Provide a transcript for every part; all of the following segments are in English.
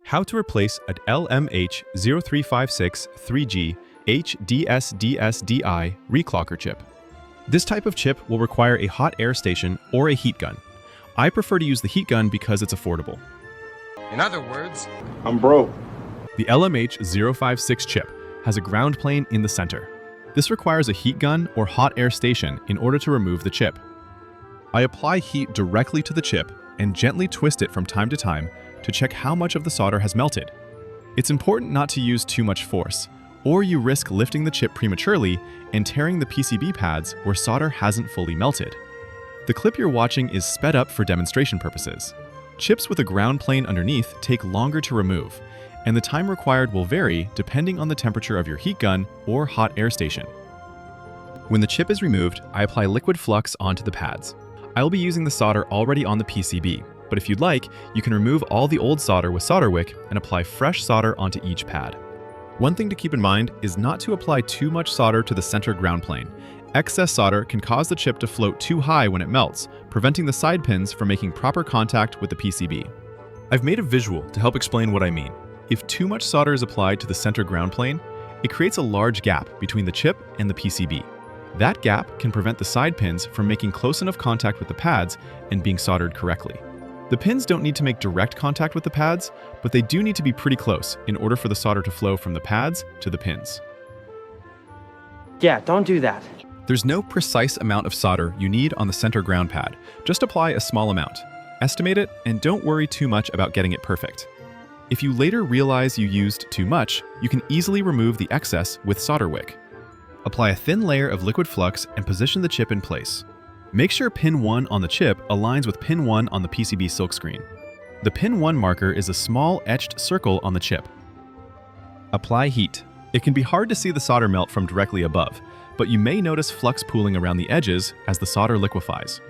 How to replace an LMH0356 3G HDSDSDI Reclocker chip. This type of chip will require a hot air station or a heat gun. I prefer to use the heat gun because it's affordable. In other words, I'm broke. The LMH056 chip has a ground plane in the center. This requires a heat gun or hot air station in order to remove the chip. I apply heat directly to the chip and gently twist it from time to time to check how much of the solder has melted. It's important not to use too much force, or you risk lifting the chip prematurely and tearing the PCB pads where solder hasn't fully melted. The clip you're watching is sped up for demonstration purposes. Chips with a ground plane underneath take longer to remove, and the time required will vary depending on the temperature of your heat gun or hot air station. When the chip is removed, I apply liquid flux onto the pads. I will be using the solder already on the PCB, but if you'd like, you can remove all the old solder with solder wick and apply fresh solder onto each pad. One thing to keep in mind is not to apply too much solder to the center ground plane. Excess solder can cause the chip to float too high when it melts, preventing the side pins from making proper contact with the PCB. I've made a visual to help explain what I mean. If too much solder is applied to the center ground plane, it creates a large gap between the chip and the PCB. That gap can prevent the side pins from making close enough contact with the pads and being soldered correctly. The pins don't need to make direct contact with the pads, but they do need to be pretty close in order for the solder to flow from the pads to the pins. Yeah, don't do that. There's no precise amount of solder you need on the center ground pad. Just apply a small amount. Estimate it, and don't worry too much about getting it perfect. If you later realize you used too much, you can easily remove the excess with solder wick. Apply a thin layer of liquid flux and position the chip in place. Make sure pin 1 on the chip aligns with pin 1 on the PCB silkscreen. The pin 1 marker is a small etched circle on the chip. Apply heat. It can be hard to see the solder melt from directly above, but you may notice flux pooling around the edges as the solder liquefies.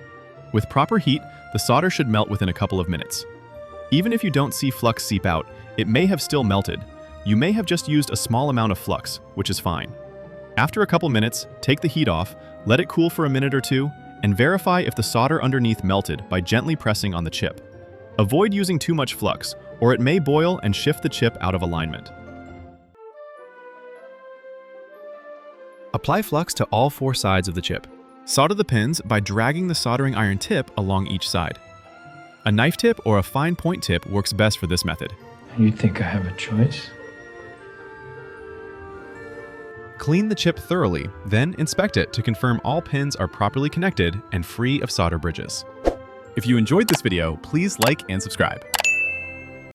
With proper heat, the solder should melt within a couple of minutes. Even if you don't see flux seep out, it may have still melted. You may have just used a small amount of flux, which is fine. After a couple minutes, take the heat off, let it cool for a minute or two, and verify if the solder underneath melted by gently pressing on the chip. Avoid using too much flux, or it may boil and shift the chip out of alignment. Apply flux to all 4 sides of the chip. Solder the pins by dragging the soldering iron tip along each side. A knife tip or a fine point tip works best for this method. You think I have a choice? Clean the chip thoroughly, then inspect it to confirm all pins are properly connected and free of solder bridges. If you enjoyed this video, please like and subscribe.